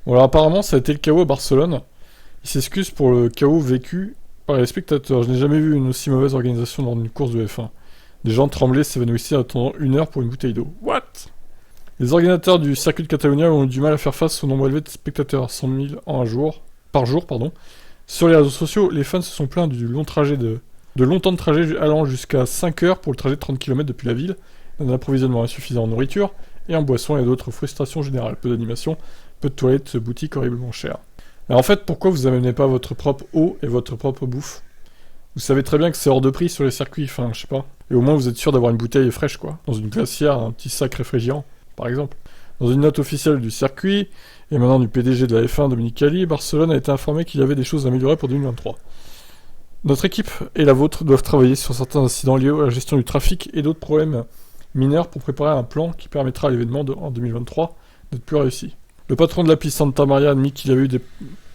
Bon, alors apparemment, ça a été le chaos à Barcelone. Il s'excuse pour le chaos vécu par les spectateurs. Je n'ai jamais vu une aussi mauvaise organisation lors d'une course de F1. Des gens tremblaient, s'évanouissaient en attendant 1 heure pour une bouteille d'eau. What? Les organisateurs du circuit de Catalunya ont eu du mal à faire face au nombre élevé de spectateurs, 100 000 par jour. Sur les réseaux sociaux, les fans se sont plaints du long trajet de longs temps de trajet allant jusqu'à 5 heures pour le trajet de 30 km depuis la ville, d'un approvisionnement insuffisant en nourriture et en boissons et d'autres frustrations générales. Peu d'animation, peu de toilettes, boutiques horriblement chères. Alors en fait, pourquoi vous amenez pas votre propre eau et votre propre bouffe? Vous savez très bien que c'est hors de prix sur les circuits, enfin, je sais pas. Et au moins vous êtes sûr d'avoir une bouteille fraîche, quoi. Dans une glacière, un petit sac réfrigérant, par exemple. Dans une note officielle du circuit, et maintenant du PDG de la F1, Dominique Cali, Barcelone a été informé qu'il y avait des choses à améliorer pour 2023. Notre équipe et la vôtre doivent travailler sur certains incidents liés à la gestion du trafic et d'autres problèmes mineurs pour préparer un plan qui permettra à l'événement en 2023 d'être plus réussi. Le patron de la piste Santa Maria a admis qu'il y avait eu des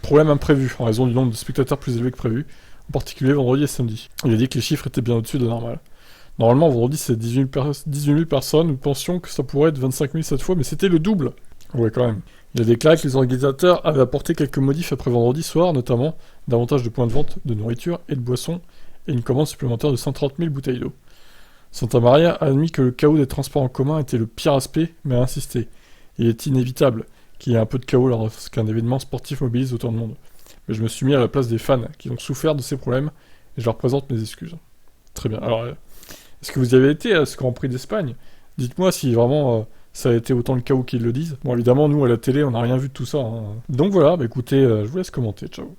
problèmes imprévus en raison du nombre de spectateurs plus élevé que prévu, en particulier vendredi et samedi. Il a dit que les chiffres étaient bien au-dessus de normal. Normalement, vendredi, c'est 18 000 personnes. Nous pensions que ça pourrait être 25 000 cette fois, mais c'était le double. Ouais, quand même. Il a déclaré que les organisateurs avaient apporté quelques modifs après vendredi soir, notamment davantage de points de vente de nourriture et de boissons, et une commande supplémentaire de 130 000 bouteilles d'eau. Santa Maria a admis que le chaos des transports en commun était le pire aspect, mais a insisté. Il est inévitable qu'il y ait un peu de chaos lorsqu'un événement sportif mobilise autant de monde. Mais je me suis mis à la place des fans qui ont souffert de ces problèmes, et je leur présente mes excuses. Très bien. Alors, est-ce que vous y avez été à ce Grand Prix d'Espagne? Dites-moi si vraiment ça a été autant le chaos qu'ils le disent. Bon, évidemment, nous, à la télé, on n'a rien vu de tout ça. Hein. Donc voilà, bah écoutez, je vous laisse commenter. Ciao.